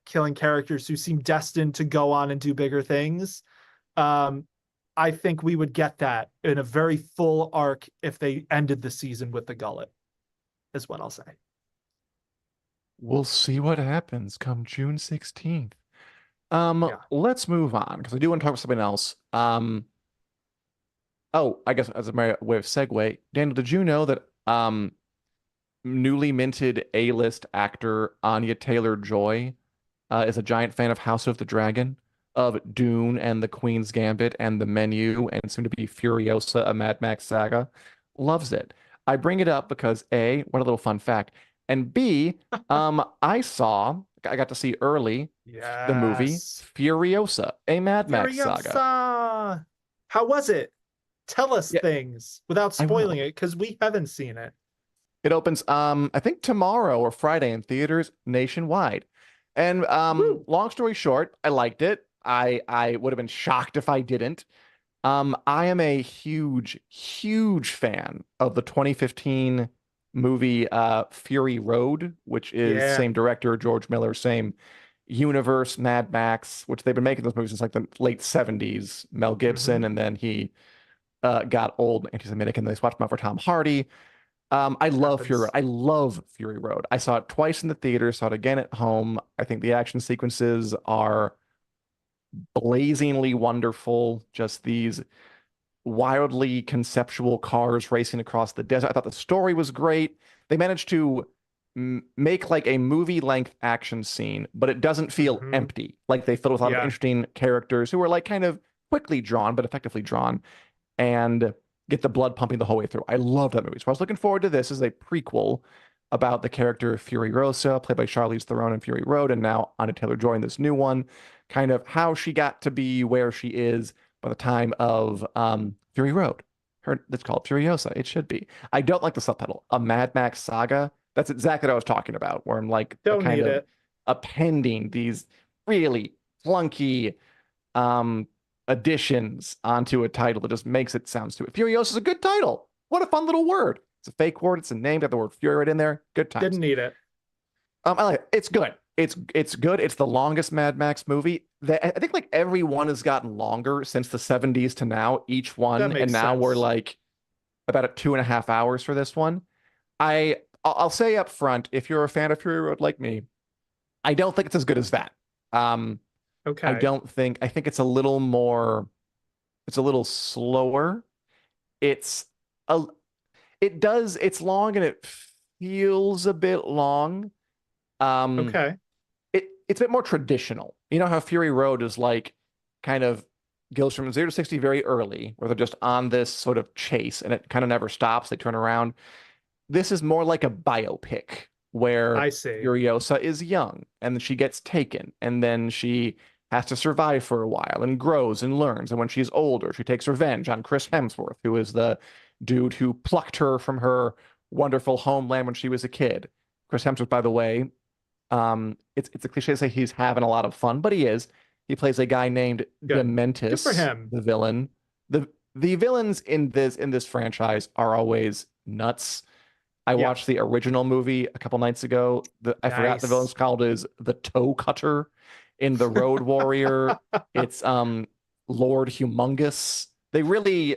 killing characters who seem destined to go on and do bigger things. Um, I think we would get that in a very full arc if they ended the season with the Gullet, is what I'll say. We'll see what happens come June 16th. Yeah. Let's move on because I do want to talk about something else. Oh, I guess as a way of segue, Daniel, did you know that newly minted A-list actor Anya Taylor-Joy is a giant fan of House of the Dragon, of Dune and the Queen's Gambit and The Menu and soon to be Furiosa, a Mad Max saga. Loves it. I bring it up because A, what a little fun fact, and B, I got to see early the movie Yes. Furiosa, a Mad Max saga. Furiosa. How was it? Tell us Yeah, things without I spoiling will. it because we haven't seen it. It opens I think tomorrow or Friday in theaters nationwide. And Woo. long story short, I liked it. I would have been shocked if I didn't. I am a huge fan of the 2015 movie Fury Road, which is Yeah. same director, George Miller, same universe, Mad Max, which they've been making those movies since like the late 70s. Mel Hmm. Gibson, and then he got old anti-Semitic, and they swapped him out for Tom Hardy. I love Fury Road. Happens. I love Fury Road. I saw it twice in the theater, saw it again at home. I think the action sequences are blazingly wonderful. Just these wildly conceptual cars racing across the desert. I thought the story was great. They managed to make like a movie length action scene, but it doesn't feel Hmm. empty. Like they filled with a lot of Yeah. interesting characters who are like kind of quickly drawn, but effectively drawn, and get the blood pumping the whole way through. I love that movie. So I was looking forward to this as a prequel about the character Furiosa, played by Charlize Theron in Fury Road, and now Anya Taylor-Joy in this new one, kind of how she got to be where she is by the time of Fury Road. It's called Furiosa. It should be. I don't like the subtitle, A Mad Max Saga. That's exactly what I was talking about, where I'm like a Don't kind need of it. appending these really clunky um additions onto a title that just makes it sound stupid. Furiosa is a good title. What a fun little word. It's a fake word. It's a name. Got the word Fury right in there. Good times. Didn't need it. I like it. It's good. It's good. It's the longest Mad Max movie. I think like every one has gotten longer since the 70s to now, each That one, and makes now we're sense. like about at 2.5 hours for this one. I'll say up front, if you're a fan of Fury Road like me, I don't think it's as good as that. Um, Okay. I think it's a little more, it's a little slower. It's a, it's long and it feels a bit long. Um, Okay. it's a bit more traditional. You know how Fury Road is like kind of goes from 0 to 60 very early, where they're just on this sort of chase and it kind of never stops. They turn around. This is more like a biopic where I see. Furiosa is young and she gets taken and then she has to survive for a while and grows and learns. And when she's older, she takes revenge on Chris Hemsworth, who is the dude who plucked her from her wonderful homeland when she was a kid. Chris Hemsworth, by the way, it's a cliche to say he's having a lot of fun, but he is. He plays a guy named Good. Good for Dementis, him. the villain. The villains in this franchise are always nuts. I Yeah. watched the original movie a couple nights ago. I forgot the Nice. villain's called is the Toe Cutter. In the Road Warrior, it's Lord Humongous. They really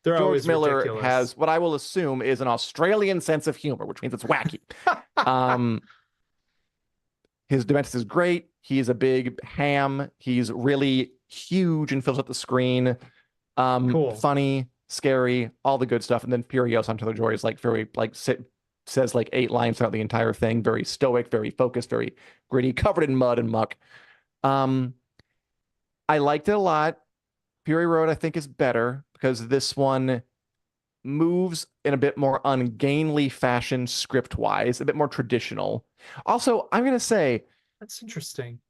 They're George always Miller ridiculous. has what I will assume is an Australian sense of humor, which means it's wacky. Um, his Dementis is great. He's a big ham. He's really huge and fills up the screen. Cool. Funny, scary, all the good stuff. And then Furious on Taylor-Joy is like very like says like 8 lines throughout the entire thing. Very stoic, very focused, very gritty, covered in mud and muck. Um, I liked it a lot. Fury Road, I think, is better because this one moves in a bit more ungainly fashion script wise, a bit more traditional. Also, I'm gonna say That's interesting.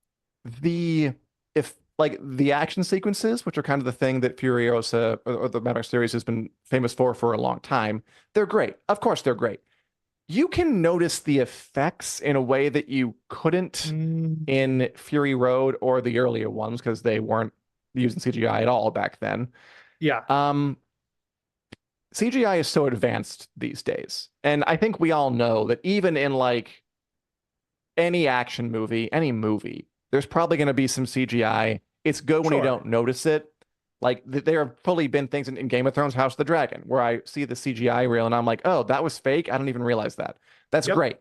the if like the action sequences, which are kind of the thing that Furiosa or the Mad Max series has been famous for a long time, they're great. Of course, they're great. You can notice the effects in a way that you couldn't Mm, in Fury Road or the earlier ones because they weren't using CGI at all back then. yeah. Um, CGI is so advanced these days, and I think we all know that even in like any action movie, any movie, there's probably going to be some CGI. It's good when you Sure. don't notice it. Like there have fully been things in Game of Thrones, House of the Dragon, where I see the CGI reel and I'm like, oh, that was fake. I don't even realize that. That's Yep. great.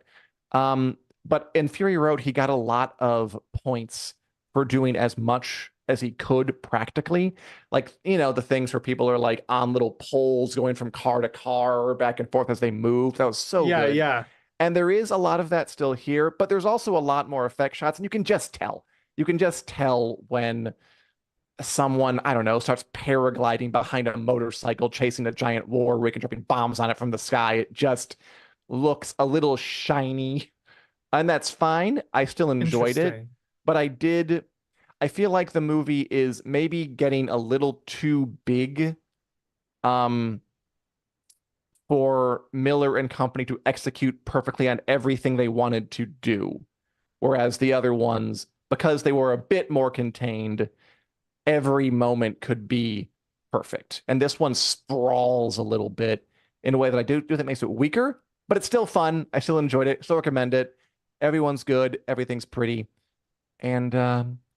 But in Fury Road, he got a lot of points for doing as much as he could practically. Like, the things where people are like on little poles going from car to car back and forth as they move. That was so Yeah. good. Yeah. And there is a lot of that still here, but there's also a lot more effect shots, and you can just tell. You can just tell when someone, I don't know, starts paragliding behind a motorcycle, chasing a giant war rig and dropping bombs on it from the sky. It just looks a little shiny, and that's fine. I still enjoyed it, Interesting. but I feel like the movie is maybe getting a little too big um for Miller and company to execute perfectly on everything they wanted to do. Whereas the other ones, because they were a bit more contained, every moment could be perfect. And this one sprawls a little bit in a way that I do think makes it weaker, but it's still fun. I still enjoyed it. Still recommend it. Everyone's good. Everything's pretty. And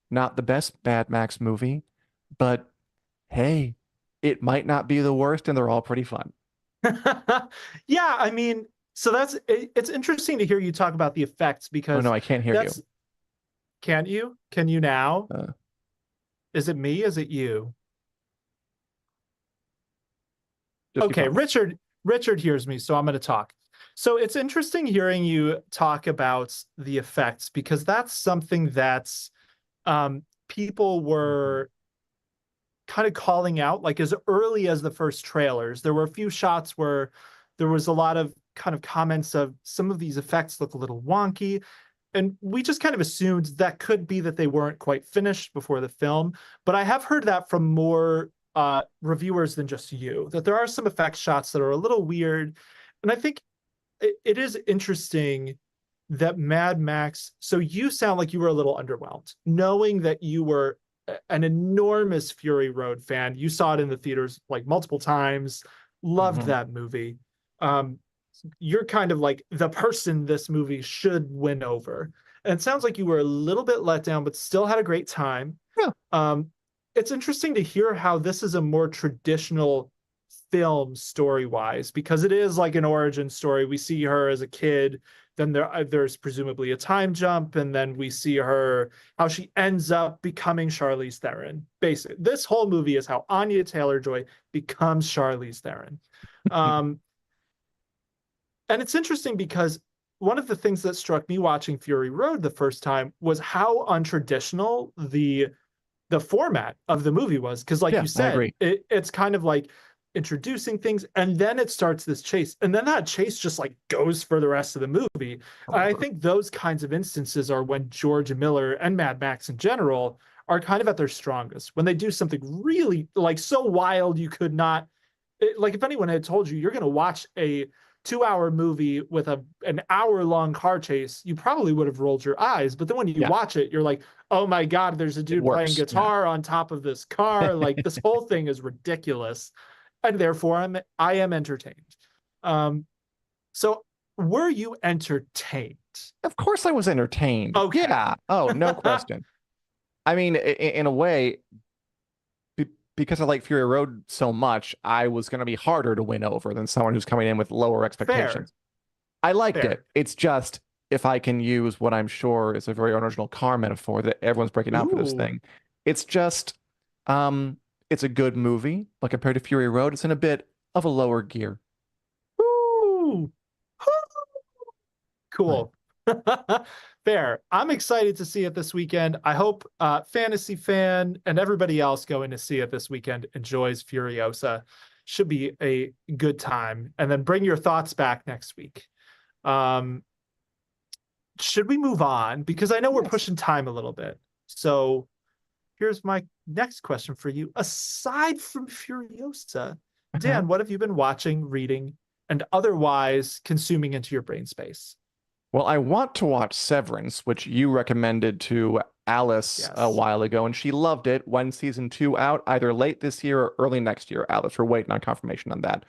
not the best Mad Max movie, but hey, it might not be the worst, and they're all pretty fun. Yeah, I mean, so it's interesting to hear you talk about the effects Oh because no, I can't hear you. Can't you? Can you now? Uh, Is it me? Is it you? just keep Okay, talking. Richard hears me, so I'm going to talk. So it's interesting hearing you talk about the effects because that's something that's people were kind of calling out like as early as the first trailers. There were a few shots where there was a lot of kind of comments of some of these effects look a little wonky. And we just kind of assumed that could be that they weren't quite finished before the film. But I have heard that from more reviewers than just you, that there are some effect shots that are a little weird. And I think it is interesting that Mad Max, so you sound like you were a little underwhelmed, knowing that you were an enormous Fury Road fan. You saw it in the theaters like multiple times, loved that movie. You're kind of like the person this movie should win over. And it sounds like you were a little bit let down, but still had a great time. Yeah. It's interesting to hear how this is a more traditional film story-wise, because it is like an origin story. We see her as a kid, then there's presumably a time jump, and then we see her, how she ends up becoming Charlize Theron. Basically, this whole movie is how Anya Taylor-Joy becomes Charlize Theron. And it's interesting because one of the things that struck me watching Fury Road the first time was how untraditional the format of the movie was. Because like Yeah, you I said, agree. it's kind of like introducing things and then it starts this chase. And then that chase just like goes for the rest of the movie. I think those kinds of instances are when George Miller and Mad Max in general are kind of at their strongest. When they do something really like so wild you could not, like if anyone had told you you're going to watch a 2-hour movie with an hour-long car chase, you probably would have rolled your eyes. But then when you watch it, you're like, oh my God, there's a dude playing guitar on top of this car. Like this whole thing is ridiculous. And therefore I am entertained. So were you entertained? Of course I was entertained. Okay. Yeah. Oh, no question. I mean, in a way, because I like Fury Road so much, I was going to be harder to win over than someone who's coming in with lower expectations. I liked it. It's just, if I can use what I'm sure is a very original car metaphor that everyone's breaking out for this thing, it's just, it's a good movie, but compared to Fury Road, it's in a bit of a lower gear. Ooh. Cool. Fair. I'm excited to see it this weekend. I hope Fantasy Fan and everybody else going to see it this weekend enjoys Furiosa. Should be a good time. And then bring your thoughts back next week. Should we move on? Because I know we're pushing time a little bit. So here's my next question for you. Aside from Furiosa, Dan, what have you been watching, reading, and otherwise consuming into your brain space? Well, I want to watch Severance, which you recommended to Alice a while ago, and she loved it. When season 2 out, either late this year or early next year, Alice. We're waiting on confirmation on that.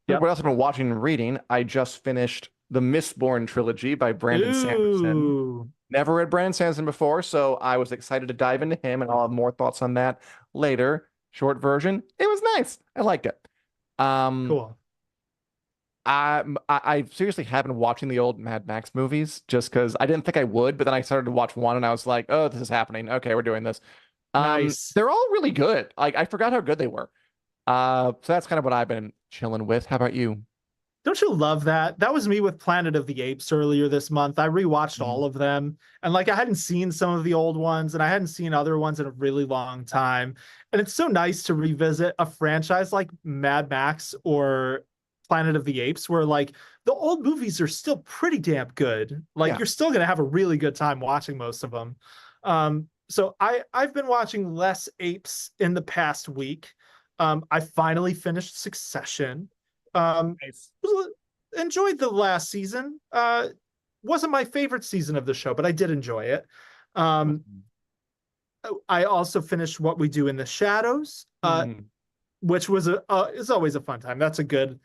What else I've been watching and reading? I just finished the Mistborn trilogy by Brandon Sanderson. Never read Brandon Sanderson before, so I was excited to dive into him, and I'll have more thoughts on that later. Short version, it was nice. I liked it. Cool. I seriously have been watching the old Mad Max movies just because I didn't think I would, but then I started to watch one and I was like, oh, this is happening. Okay, we're doing this. Nice. They're all really good. Like I forgot how good they were. So that's kind of what I've been chilling with. How about you? Don't you love that? That was me with Planet of the Apes earlier this month. I rewatched all of them. And like I hadn't seen some of the old ones and I hadn't seen other ones in a really long time. And it's so nice to revisit a franchise like Mad Max or Planet of the Apes, where like the old movies are still pretty damn good. Like you're still gonna have a really good time watching most of them. So I've been watching less apes in the past week. I finally finished Succession. Nice. Enjoyed the last season. Wasn't my favorite season of the show, but I did enjoy it. I also finished What We Do in the Shadows. which was is always a fun time. That's a good,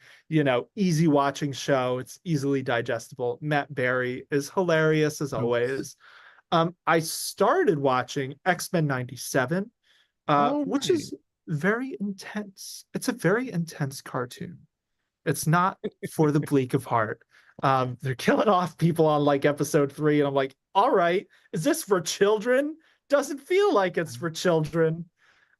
easy watching show. It's easily digestible. Matt Berry is hilarious as always. I started watching X-Men 97, Oh, which right. is very intense. It's a very intense cartoon. It's not for the bleak of heart. They're killing off people on like episode 3, and I'm like, all right, is this for children? Doesn't feel like it's for children.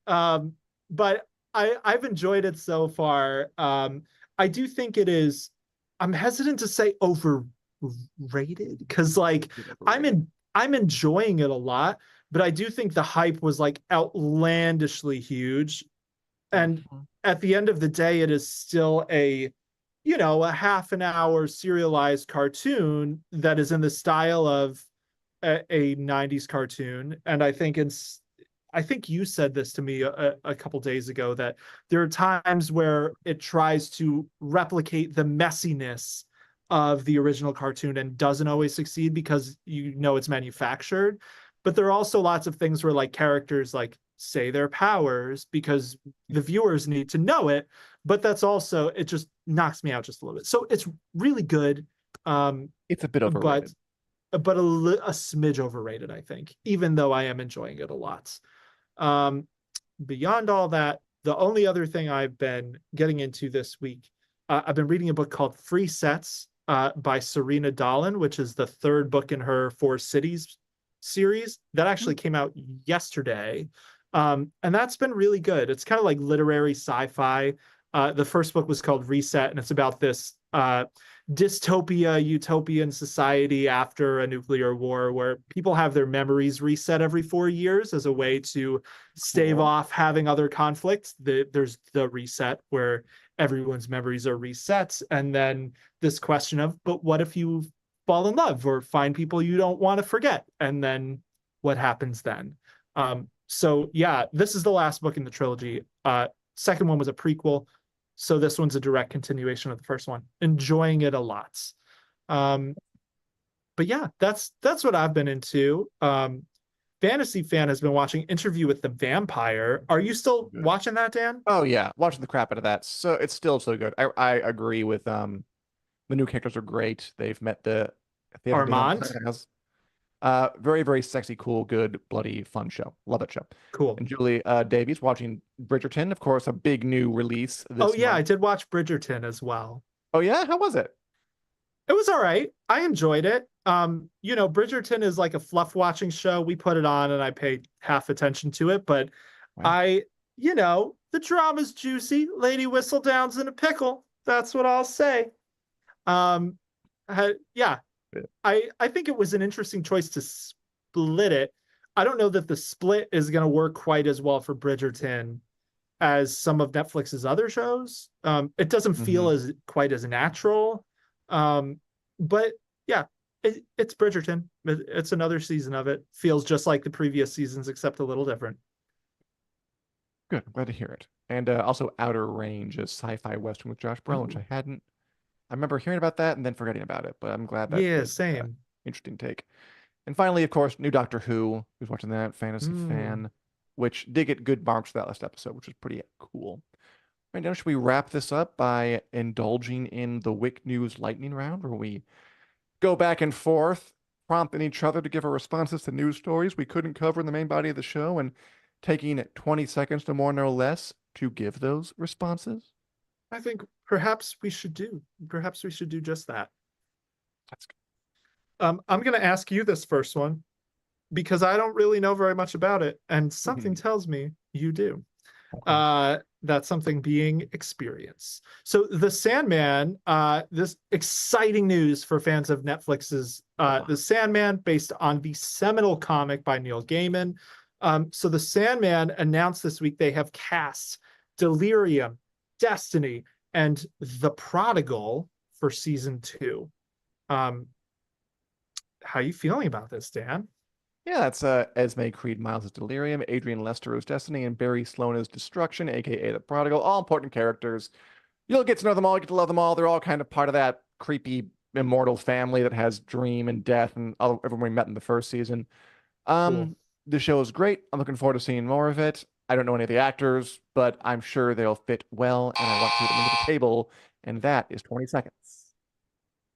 But I've enjoyed it so far. I do think it is. I'm hesitant to say overrated because like I'm enjoying it a lot, but I do think the hype was like outlandishly huge. And Mhm. at the end of the day, it is still a half an hour serialized cartoon that is in the style of a 90s cartoon. And I think you said this to me a couple days ago that there are times where it tries to replicate the messiness of the original cartoon and doesn't always succeed because it's manufactured. But there are also lots of things where like characters like say their powers because the viewers need to know it. But that's also, it just knocks me out just a little bit. So it's really good. It's a bit But overrated. a smidge overrated, I think, even though I am enjoying it a lot. Um, Beyond all that, the only other thing I've been getting into this week, I've been reading a book called Freeset by Saraina Dahlan, which is the third book in her Four Cities series that actually came out yesterday. And that's been really good. It's kind of like literary sci-fi. The first book was called Reset, and it's about this dystopia, utopian society after a nuclear war where people have their memories reset every 4 years as a way to stave Cool. off having other conflicts. There's the reset where everyone's memories are reset. And then this question of, but what if you fall in love or find people you don't want to forget? And then what happens then? So yeah, this is the last book in the trilogy. Second one was a prequel. So this one's a direct continuation of the first one. Enjoying it a lot. Um, but yeah, that's what I've been into. Fantasy Fan has been watching Interview with the Vampire. Are you still Good. watching that, Dan? Oh yeah, watching the crap out of that. So it's still so good. I agree with the new characters are great. They've met the other Armand? vampires. Very, very sexy, cool, good, bloody, fun show. Love that show. Cool. And Julie Davies watching Bridgerton, of course, a big new release Oh this yeah, I month. did watch Bridgerton as well. Oh yeah, how was it? It was all right. I enjoyed it. Bridgerton is like a fluff watching show. We put it on and I paid half attention to it, but Right. I, the drama's juicy. Lady Whistledown's in a pickle. That's what I'll say. Um, yeah, Yeah. I think it was an interesting choice to split it. I don't know that the split is going to work quite as well for Bridgerton as some of Netflix's other shows. It doesn't feel Hmm. as quite as natural. But yeah, it's Bridgerton. It's another season of it. Feels just like the previous seasons, except a little different. Good. I'm glad to hear it. And also Outer Range, a sci-fi western with Josh Brolin, which Ooh. I remember hearing about that and then forgetting about it, but I'm glad that Yeah, it's same. interesting take. And finally, of course, new Doctor Who. Who's watching that? Fantasy Mm. fan, which did get good marks for that last episode, which was pretty cool. Right now, should we wrap this up by indulging in the WiC News Lightning Round, where we go back and forth, prompting each other to give our responses to news stories we couldn't cover in the main body of the show, and taking 20 seconds to more no less to give those responses? I think perhaps we should do just that. That's good. I'm going to ask you this first one because I don't really know very much about it, and something Mhm. tells me you do. Okay. That's something being experienced. So The Sandman, this exciting news for fans of Netflix's Oh, The Sandman, based on the seminal comic by Neil Gaiman. So The Sandman announced this week they have cast Delirium, Destiny, and The Prodigal for season 2. Um, how are you feeling about this, Dan? yeah, that's Esme Creed Miles' Delirium, Adrian Lester as Destiny, and Barry Sloan as Destruction, aka the Prodigal. All important characters. You'll get to know them all, you get to love them all. They're all kind of part of that creepy immortal family that has Dream and Death and everyone we met in the first season. Cool. The show is great. I'm looking forward to seeing more of it. I don't know any of the actors, but I'm sure they'll fit well, and I want to put them into the table, and that is 20 seconds.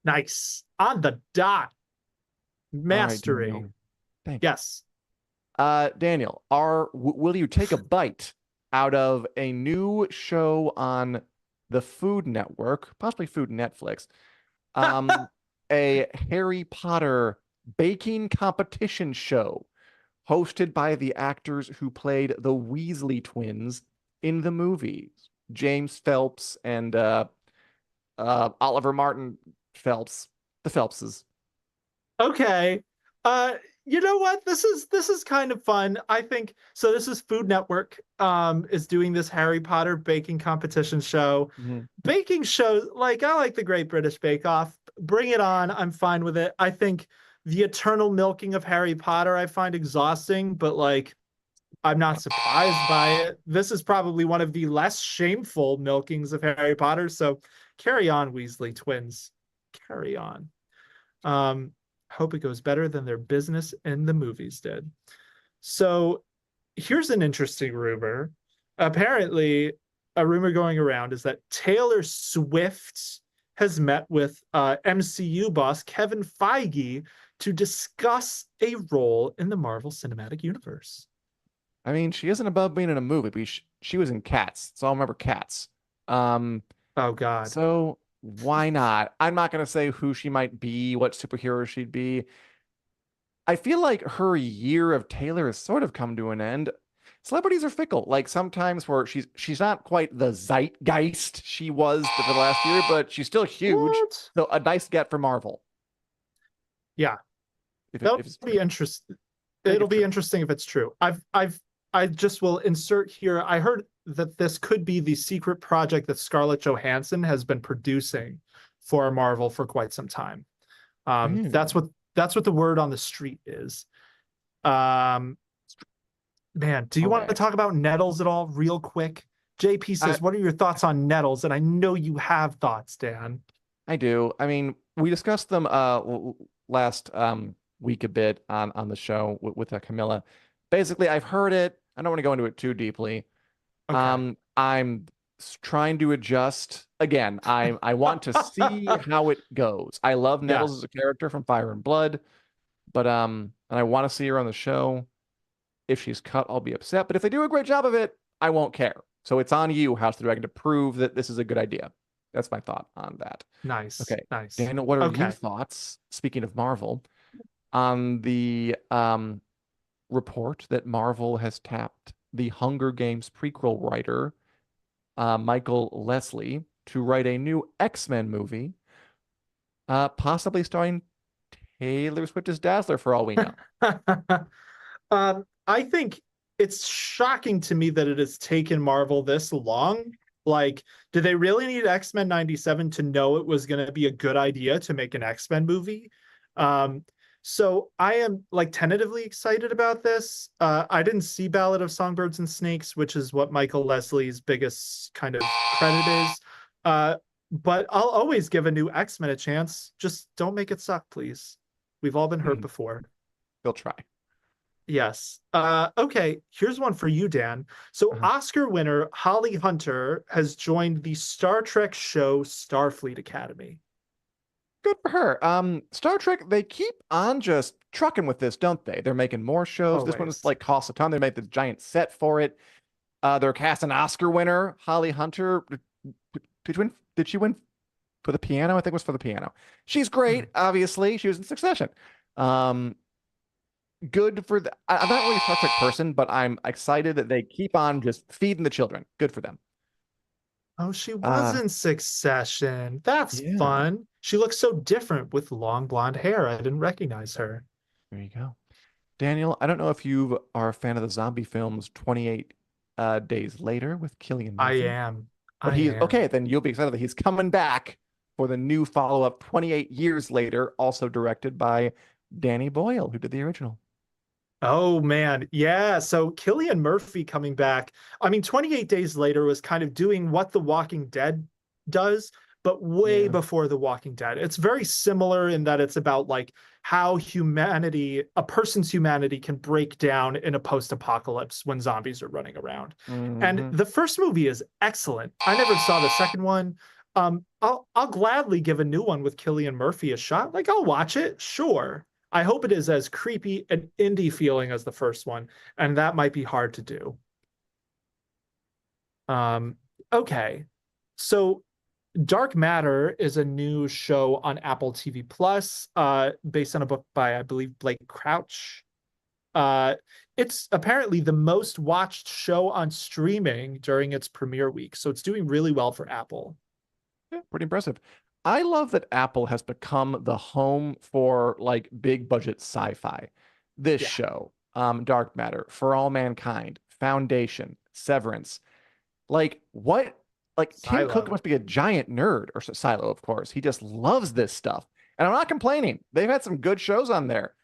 Nice. On the dot. All right, Mastery. Daniel. Thank you. Yes. Daniel, will you take a bite out of a new show on the Food Network, possibly Food Netflix, a Harry Potter baking competition show hosted by the actors who played the Weasley twins in the movies, James Phelps and Oliver Martin Phelps, the Phelpses. Okay. You know what? This is kind of fun. I think so. This is Food Network is doing this Harry Potter baking competition show. Mhm. Baking shows, like, I like the Great British Bake Off. Bring it on. I'm fine with it. I think the eternal milking of Harry Potter I find exhausting, but like I'm not surprised by it. This is probably one of the less shameful milkings of Harry Potter. So carry on, Weasley twins. Carry on. Hope it goes better than their business in the movies did. So here's an interesting rumor. Apparently, a rumor going around is that Taylor Swift has met with MCU boss Kevin Feige to discuss a role in the Marvel Cinematic Universe. I mean, she isn't above being in a movie, but she was in Cats, so I'll remember Cats. Um, Oh God. so why not? I'm not gonna say who she might be, what superhero she'd be. I feel like her year of Taylor has sort of come to an end. Celebrities are fickle. Like sometimes where she's not quite the zeitgeist she was for the last year, but she's still huge. What? So a nice get for Marvel. Yeah, If that'll it's be interesting. Make It'll it be true. interesting if it's true. I just will insert here. I heard that this could be the secret project that Scarlett Johansson has been producing for Marvel for quite some time. Ooh. That's what the word on the street is. Um, Man, do you want to Okay. talk about Nettles at all, real quick? JP I says, "What are your thoughts on Nettles?" And I know you have thoughts, Dan. I do. I mean, we discussed them last week a bit on the show with Camilla. Basically, I've heard it. I don't want to go into it too deeply. Okay. I'm trying to adjust. Again, I want to see how it goes. I love Yeah, Nettles as a character from Fire and Blood, but and I want to see her on the show. If she's cut, I'll be upset. But if they do a great job of it, I won't care. So it's on you, House of the Dragon, to prove that this is a good idea. That's my thought on that. nice, Okay, nice. Daniel, what are your Okay. thoughts, speaking of Marvel, on the report that Marvel has tapped the Hunger Games prequel writer, Michael Leslie, to write a new X-Men movie, possibly starring Taylor Swift as Dazzler, for all we know. I think it's shocking to me that it has taken Marvel this long. Like, did they really need X-Men 97 to know it was going to be a good idea to make an X-Men movie? So I am like tentatively excited about this. I didn't see Ballad of Songbirds and Snakes, which is what Michael Leslie's biggest kind of credit is. But I'll always give a new X-Men a chance. Just don't make it suck, please. We've all been hurt before. They'll try. Yes. Okay, here's one for you, Dan. So Uh-huh. Oscar winner Holly Hunter has joined the Star Trek show Starfleet Academy. Good for her. Star Trek, they keep on just trucking with this, don't they? They're making more shows. This one's Always. like costs a ton. They made this giant set for it. They're casting Oscar winner Holly Hunter. Did she win for the piano? I think it was for the piano. She's great, obviously. She was in Succession. Um, Good for the. I'm not really a Star Trek person, but I'm excited that they keep on just feeding the children. Good for them. Oh, she was Uh, in Succession. That's yeah, fun. She looks so different with long blonde hair. I didn't recognize her. there you go. Daniel, I don't know if you are a fan of the zombie films 28 Days Later with Cillian I Murphy, am. but I he's am. okay. Then you'll be excited that he's coming back for the new follow-up 28 years later, also directed by Danny Boyle, who did the original. Oh man, yeah. So Cillian Murphy coming back. I mean, 28 Days Later was kind of doing what The Walking Dead does, but way Yeah. before The Walking Dead. It's very similar in that it's about like how a person's humanity can break down in a post-apocalypse when zombies are running around. And the first movie is excellent. I never saw the second one. I'll gladly give a new one with Cillian Murphy a shot. Like, I'll watch it, sure. I hope it is as creepy and indie feeling as the first one, and that might be hard to do. Okay, so Dark Matter is a new show on Apple TV Plus, based on a book by, I believe, Blake Crouch. It's apparently the most watched show on streaming during its premiere week, so it's doing really well for Apple. Yeah, pretty impressive. I love that Apple has become the home for like big budget sci-fi. This show, Dark Matter, For All Mankind, Foundation, Severance. Like what? Like Tim Cook must be a giant nerd, or Silo, of course. He just loves this stuff. And I'm not complaining. They've had some good shows on there.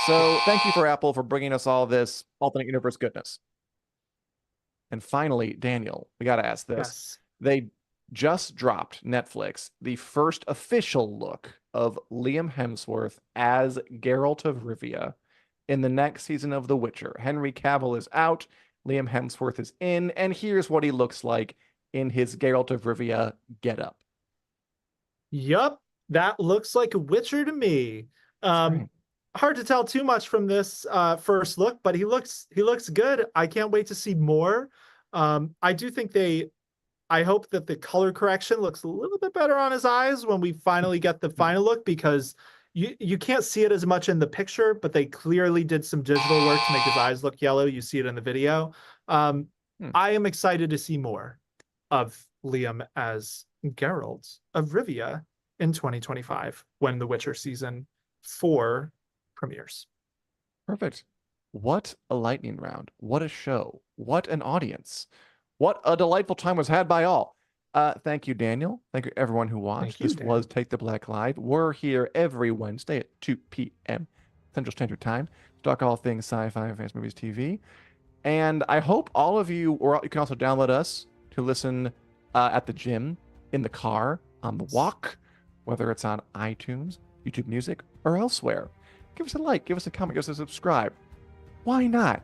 So thank you for Apple for bringing us all this alternate universe goodness. And finally, Daniel, we got to ask this. Yes. They just dropped, Netflix, the first official look of Liam Hemsworth as Geralt of Rivia in the next season of The Witcher. Henry Cavill is out, Liam Hemsworth is in, and here's what he looks like in his Geralt of Rivia getup. Yup, that looks like a Witcher to me. Hard to tell too much from this first look, but he looks good. I can't wait to see more. I do think I hope that the color correction looks a little bit better on his eyes when we finally get the final look, because you can't see it as much in the picture, but they clearly did some digital work to make his eyes look yellow. You see it in the video. I am excited to see more of Liam as Geralt of Rivia in 2025 when The Witcher season 4 premieres. Perfect. What a lightning round. What a show. What an audience. What a delightful time was had by all. Thank you, Daniel. Thank you, everyone who watched. This was Take the Black Live. We're here every Wednesday at 2 p.m. Central Standard Time to talk all things sci-fi and fantasy movies TV. And I hope all of you, or you can also download us to listen at the gym, in the car, on the walk, whether it's on iTunes, YouTube Music, or elsewhere. Give us a like, give us a comment, give us a subscribe. Why not?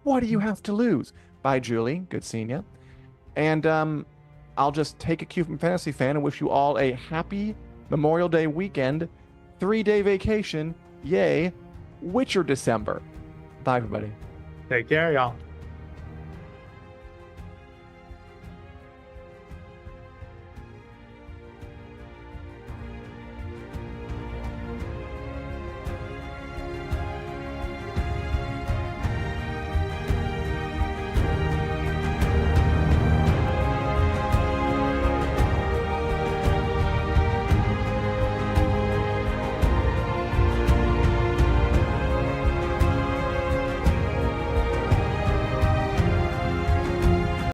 What do you have to lose? Bye, Julie. Good seeing you. And I'll just take a cue from Fantasy Fan and wish you all a happy Memorial Day weekend, 3-day vacation. Yay. Witcher December. Bye, everybody. Take care, y'all.